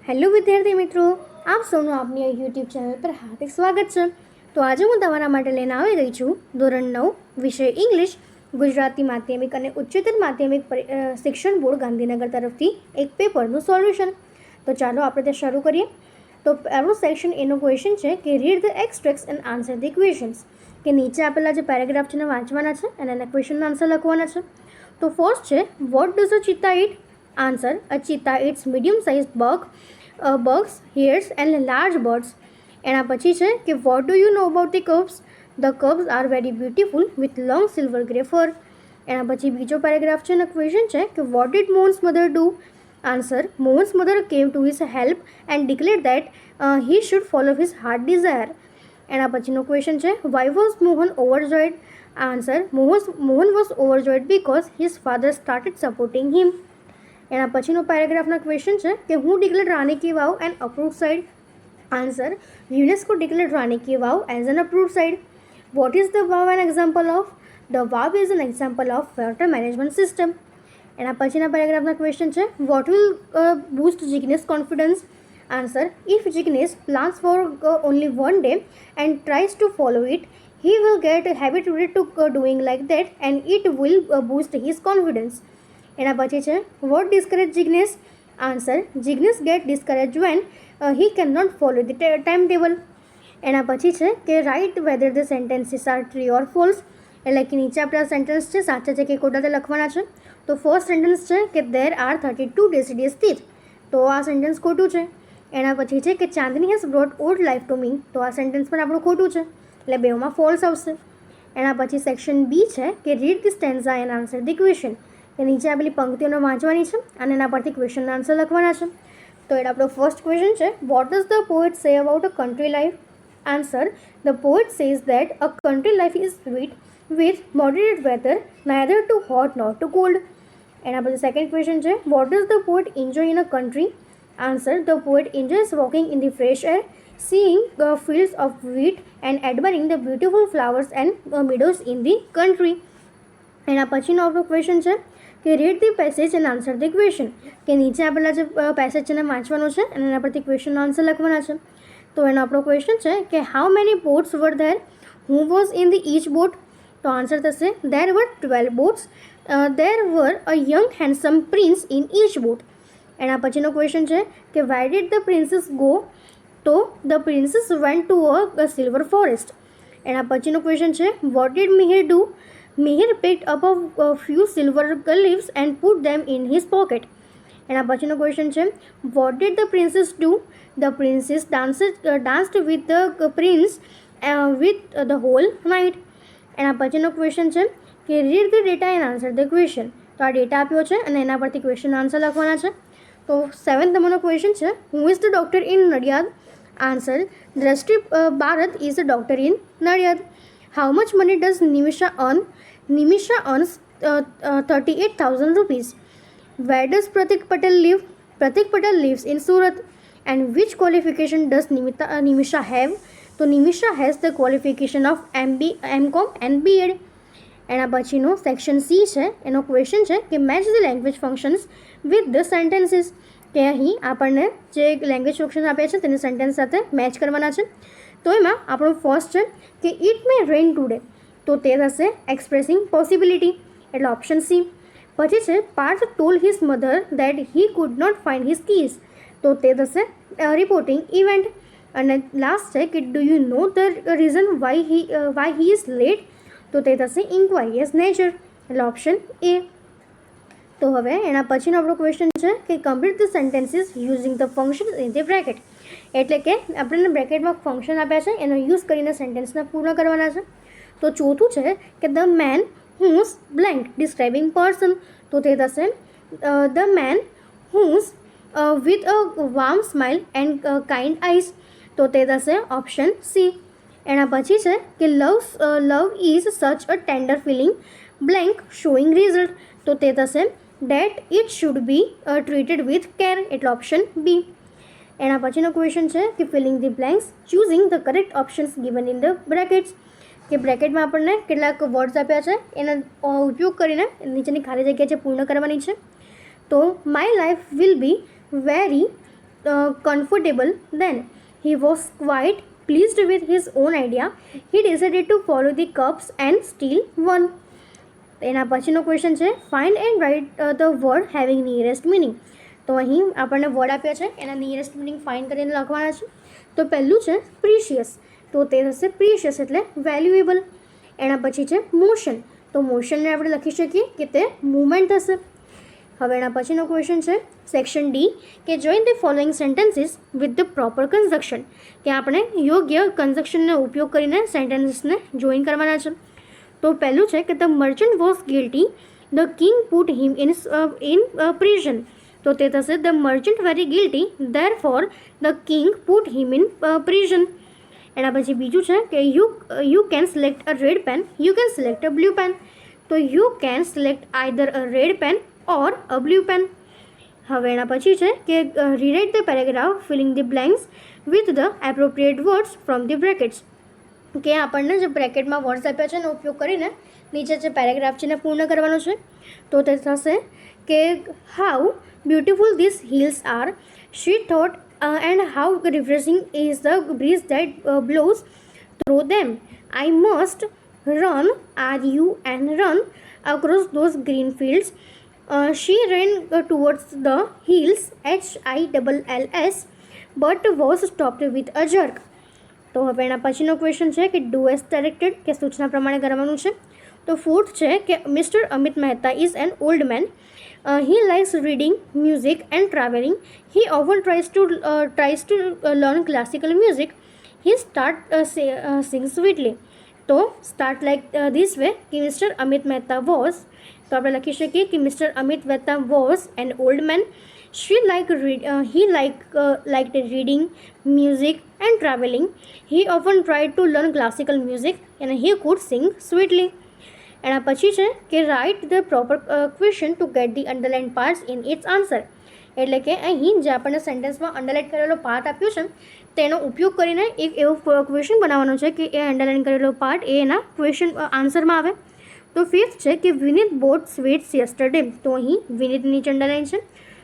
Hello વિદ્યાર્થી મિત્રો, આપ સૌનું આપની યુટ્યુબ ચેનલ પર હાર્દિક સ્વાગત છે. તો આજે હું તમારા માટે લઈને આવી ગઈ છું ધોરણ 9 વિષય ઇંગ્લિશ ગુજરાતી માધ્યમિક અને ઉચ્ચતર માધ્યમિક શિક્ષણ બોર્ડ ગાંધીનગર તરફથી એક પેપરનું સોલ્યુશન. તો ચાલો આપણે તે શરૂ કરીએ. તો આપણું સેક્શન એનો ક્વેશ્ચન છે કે read the extracts and answer the questions, કે નીચે આપેલા જે પેરેગ્રાફ છે એને વાંચવાના છે અને એના ક્વેશ્ચનના આન્સર લખવાના છે. તો ફર્સ્ટ છે, વોટ ડઝ અ ચિત્તા it? Answer, a cheetah it's medium size bugs, hares and large birds. એના પછી છે કે what do you know about the cubs? The cubs are very beautiful with long silver grey fur. એના પછી બીજો paragraph છે અને ક્વેશ્ચન છે કે what did Mohan's mother do? Answer, Mohan's mother came to his help and declared that he should follow his heart desire. એના પછીનો question છે why was Mohan overjoyed? Answer, Mohan was overjoyed because his father started supporting him. એના પછીનો પેરેગ્રાફના question છે કે હું declared Rani ki Vav an approved site? Answer, UNESCO declared Rani ki Vav as an approved site. What is the Vav an example of? The Vav is an example of water management system. એના પછીના પેરેગ્રાફના question છે what will boost Jignesh confidence? Answer, if Jignesh plans for only one day and tries to follow it, he will get habituated to doing like that and it will boost his confidence. એના પછી છે what discourage Jignesh? Answer, Jignesh get discourage when he cannot follow the timetable. એના પછી છે કે right whether the sentences are true or false, એટલે કે નીચે આપણા સેન્ટેન્સ છે સાચા છે કે ખોટા તે લખવાના છે. તો ફર્સ્ટ સેન્ટેન્સ છે કે there are 32 ડેસિડિયસ teeth, તો આ સેન્ટેન્સ ખોટું છે. એના પછી છે કે Chandni has brought old life to me, તો આ સેન્ટેન્સ પણ આપણું ખોટું છે, એટલે બેમાં ફોલ્સ આવશે. એના પછી સેક્શન બી છે કે read the stanza and answer the question, કે નીચે આપેલી પંક્તિઓને વાંચવાની છે અને એના પરથી ક્વેશ્ચનના આન્સર લખવાના છે. તો એટલે આપણો ફર્સ્ટ ક્વેશ્ચન છે what does the poet say about a country life? Answer, the poet says that a country life is sweet with moderate weather, neither too hot nor too cold. એના પછી second question છે what does the poet enjoy in a country? Answer, the poet enjoys walking in the fresh air, seeing fields of wheat and admiring the beautiful flowers and meadows in the country. એના પછીનો આપણો question છે કે read the passage and answer the question, કે નીચે આપેલા જે passage છે એને વાંચવાનો છે અને એના પરથી ક્વેશ્ચનનો આન્સર લખવાના છે. તો એનો આપણો ક્વેશ્ચન છે કે how many boats were there? Who was in the each boat? તો આન્સર થશે there were 12 boats, there were a young handsome prince in each boat. એના પછીનો ક્વેશ્ચન છે કે why did the princess go? તો the princess went to a silver forest. એના પછીનો question છે what did Mihir do? Mihir picked up a few silver leaves and put them in his pocket. એના પછીનો ક્વેશ્ચન છે what did the princess do? The princess danced with the prince with the whole night. એના પછીનો question છે કે read the data and answer the question, તો આ data આપ્યો છે અને એના પરથી ક્વેશ્ચનના આન્સર લખવાના છે. તો સેવન્થ નંબરનો ક્વેશ્ચન છે who is the doctor in Nadiad? Answer, Drashti Bharat is a doctor in Nadiad. How much money does Nimisha earn? Nimisha earns 38,000 rupees. Where does Pratik Patel live? Pratik Patel lives in Surat. And which qualification does Nimisha have? So Nimisha has the qualification of MCom and B.Ed. એના પછીનો section C છે, એનો question છે કે match the language functions with the sentences, કે અહીં આપણને જે લેંગ્વેજ ફંક્શન આપ્યા છે તેને સેન્ટેન્સ સાથે મેચ કરવાના છે. તો એમાં આપણું ફર્સ્ટ છે કે ઇટ મે રેઇન ટુડે, તો તે થશે એક્સપ્રેસિંગ પોસિબિલિટી, એટલે ઓપ્શન સી. પછી છે Parth told his mother that he could not find his keys, તો તે થશે રિપોર્ટિંગ ઇવેન્ટ. અને લાસ્ટ છે કે do you know the reason why he is late, તો તે થશે ઇન્ક્વાયરી એઝ નેચર, એટલે ઓપ્શન એ. તો હવે એના પછીનો આપણો ક્વેશ્ચન છે કે complete the sentences using the function in the bracket, એટલે કે આપણને બ્રેકેટમાં ફંક્શન આપ્યા છે એનો યુઝ કરીને સેન્ટેન્સને પૂર્ણ કરવાના છે. તો ચોથું છે કે the man whose blank describing person, તો તે થશે the man whose with a warm smile and kind eyes, તો તે થશે ઓપ્શન સી. એના પછી છે કે love is such a tender feeling blank showing result, તો તે થશે that it should be treated with care, એટલે ઓપ્શન બી. એના પછીનો ક્વેશ્ચન છે કે fill in the blanks choosing the correct options given in the brackets, કે બ્રેકેટમાં આપણને કેટલાક વર્ડ્સ આપ્યા છે એના ઉપયોગ કરીને નીચેની ખાલી જગ્યા છે પૂર્ણ કરવાની છે. તો my life will be very comfortable then. He was quite pleased with his own idea. He decided to follow the cups and steal one. એના પછીનો ક્વેશ્ચન છે find and write the word having nearest meaning. તો અહીં આપણને word આપ્યા છે, એના nearest meaning find કરીને લખવાના છે. તો પહેલું છે પ્રીશિયસ, તો તે થશે પ્રીશિયસ એટલે વેલ્યુએબલ. એના પછી છે મોશન, તો મોશનને આપણે લખી શકીએ કે તે મૂવમેન્ટ થશે. હવે એના પછીનો ક્વેશ્ચન છે સેક્શન ડી કે join the following sentences with the proper conjunction, કે આપણે યોગ્ય કન્જક્શનનો ઉપયોગ કરીને સેન્ટેન્સીસને જોઈન કરવાના છે. તો પહેલું છે કે the merchant was guilty, the king put him in prison, તો તે થશે the merchant very guilty therefore the king put him in prison. એના પછી બીજું છે કે you can select a red pen, you can select a blue pen, તો you can select either a red pen or a blue pen. હવે એના પછી છે કે rewrite the paragraph filling the blanks with the appropriate words from the brackets, કે આપણને જે બ્રેકેટમાં words આપ્યા છે એનો ઉપયોગ કરીને નીચે જે પેરેગ્રાફ છે એને પૂર્ણ કરવાનો છે. તો તે થશે કે how beautiful this hills are, she thought, and how refreshing is the breeze that blows through them. I must run, RUN, run across those green fields. She ran towards the hills, HILLS, but was stopped with a jerk. તો હવે એના પછીનો question છે કે do as directed, કે સૂચના પ્રમાણે કરવાનું છે. તો ફોર્થ છે કે mister Amit Mehta is an old man. He likes reading, music and traveling. He often tries to learn classical music. He sings sweetly. તો સ્ટાર્ટ લાઈક ધીસ વે કે મિસ્ટર અમિત મહેતા વોઝ, તો આપણે લખી શકીએ કે mister Amit Mehta was an old man. He liked reading, music and traveling. He often tried to learn classical music and he could sing sweetly. એના પછી છે કે write the proper question two gate the underline parts in its answer, એટલે કે અહીં જે આપણને સેન્ટેન્સમાં underline કરેલો પાર્ટ આપ્યો છે તેનો ઉપયોગ કરીને એક એવો ક્વેશ્ચન બનાવવાનો છે કે એ અંડરલાઇન કરેલો પાર્ટ એ એના ક્વેશ્ચન આન્સરમાં આવે. તો ફિફ્થ છે કે વિનીત બોટ સ્વીટ્સ યસ્ટરડે, તો અહીં વિનીત નીચે અંડરલાઇન છે,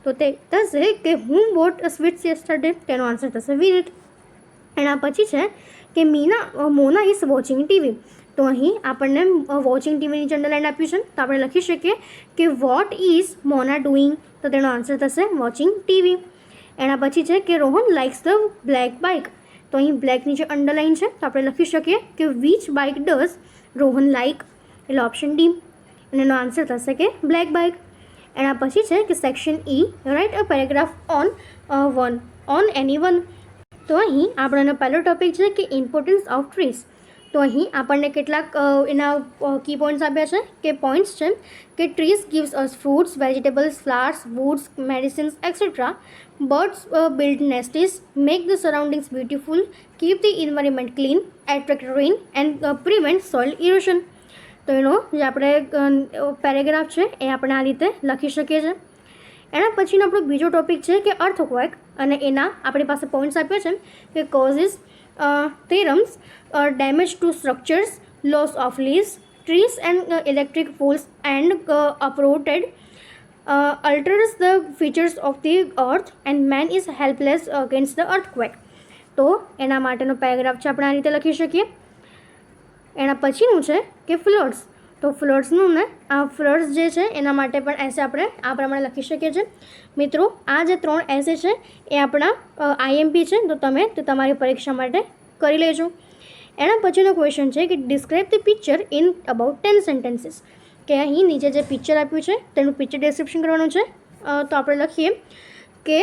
તો તે થશે કે હુમ બોટ સ્વીટ્સ યસ્ટરડે, તેનો આન્સર થશે વિનીત. એના પછી છે કે મોના ઇઝ વોચિંગ ટીવી, તો અહીં આપણને વોચિંગ ટીવી નીચે અંડરલાઇન આપ્યું છે, તો આપણે લખી શકીએ કે વોટ ઇઝ મોના ડુઈંગ, તો તેનો આન્સર થશે વોચિંગ ટીવી. એના પછી છે કે Rohan likes the black bike, તો અહીં બ્લેક નીચે અંડરલાઇન છે, તો આપણે લખી શકીએ કે which bike does Rohan like, એટલે ઓપ્શન ડી, અને એનો આન્સર થશે કે બ્લેક બાઇક. એના પછી છે કે section E write a paragraph on any one. તો અહીં આપણને પહેલો ટોપિક છે કે ઇમ્પોર્ટન્સ ઓફ ટ્રીઝ. તો અહીં આપણને કેટલાક એના કી પોઈન્ટ્સ આપ્યા છે કે પોઈન્ટ્સ છે કે trees gives us fruits, vegetables, flowers, woods, medicines etcetera. Birds build nests, make the surroundings beautiful, keep the environment clean, attract rain and prevent soil erosion. તો એનો જે આપણે પેરેગ્રાફ છે એ આપણે આ રીતે લખી શકીએ છીએ. એના પછીનો આપણો બીજો ટોપિક છે કે અર્થક્વેક, અને એના આપણી પાસે પોઈન્ટ્સ આપ્યા છે કે causes, theorems, damage to structures, loss of leaves, trees and electric poles and uprooted, alters the features of the earth and man is helpless against the earthquake. તો એના માટેનો પેરેગ્રાફ છે આપણે આ રીતે લખી શકીએ. એના પછીનું છે કે ફ્લડ્સ, તો ફ્લડ્સનું ને આ ફ્લડ્સ જે છે એના માટે પણ એસે આપણે આ પ્રમાણે લખી શકીએ છીએ. મિત્રો આ જે 3 એસે છે એ આપણા IMP છે, તો તમે તે તમારી પરીક્ષા માટે કરી લેજો. એના પછીનો ક્વેશ્ચન છે કે describe the picture in about 10 sentences, કે અહીં નીચે જે પિક્ચર આપ્યું છે તેનું પિક્ચર ડિસ્ક્રિપ્શન કરવાનું છે. તો આપણે લખીએ કે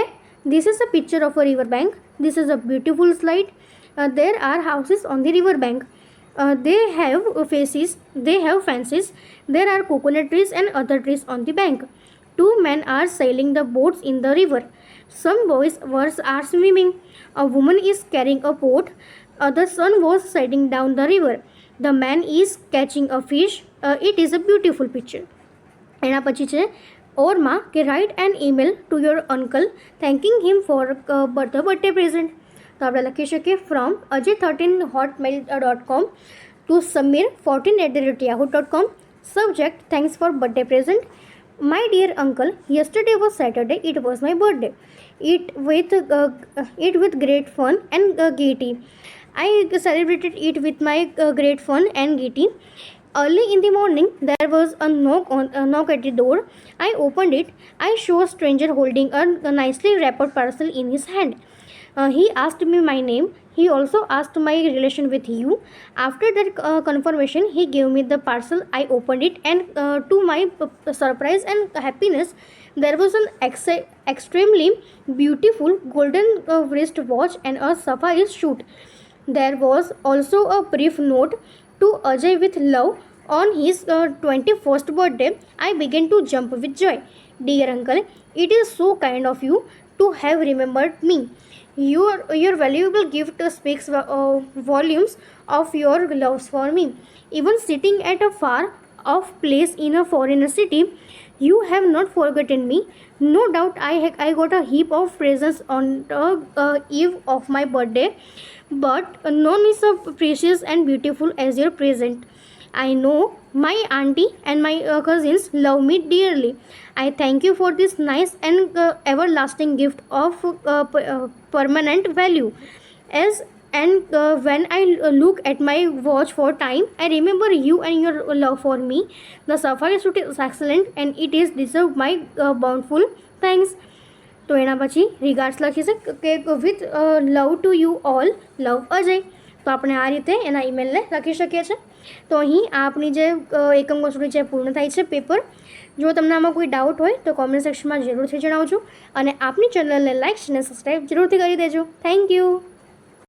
this is a picture of a river bank, this is a beautiful slide, there are houses on the river bank, they have fences, there are coconut trees and other trees on the bank. 2 men are sailing the boats in the river. Some boys are swimming. A woman is carrying a pot. The sun was setting down the river. The man is catching a fish. It is a beautiful picture. એના પછી છે ઓરમાં કે write an email to your uncle થેન્કિંગ him four the birthday present. તો આપણે લખી શકીએ from ajay13@hotmail.com to samir14@yahoo.com. Subject thanks for birthday present. My dear uncle, yesterday was Saturday. It was my birthday. It with great fun and gaiety. I celebrated it with my great fun and gaiety. Early in the morning, there was a knock at the door. I opened it. I saw a stranger holding a nicely wrapped parcel in his hand. He asked me my name. He also asked my relation with you. After that confirmation, he gave me the parcel. I opened it, and to my surprise and happiness, there was an extremely beautiful golden wrist watch and a sapphire suit. There was also a brief note to Ajay with love on his 21st birthday. I began to jump with joy. Dear uncle, it is so kind of you to have remembered me. Your valuable gift speaks volumes of your love for me. Even sitting at a far off place in a foreign city, you have not forgotten me. No doubt I got a heap of presents on the eve of my birthday, but none is so precious and beautiful as your present. I know my auntie and my cousins love me dearly. I thank you for this nice and everlasting gift of permanent value. As and when I look at my watch for time, I remember you and your love for me. The safari suit is excellent and it is deserve my bountiful thanks. તો એના પછી regards લખી છે કે with love to you all love Ajay. તો આપણે આ રીતે એના ઈમેલને લખી શકીએ છીએ. તો અહીં આ આપણી જે એકમ કસોટી છે પૂર્ણ થાય છે પેપર. જો તમને આમાં કોઈ ડાઉટ હોય તો કોમેન્ટ સેક્શનમાં જરૂરથી જણાવજો અને આપણી ચેનલને લાઇક અને સબસ્ક્રાઈબ જરૂરથી કરી દેજો. Thank you.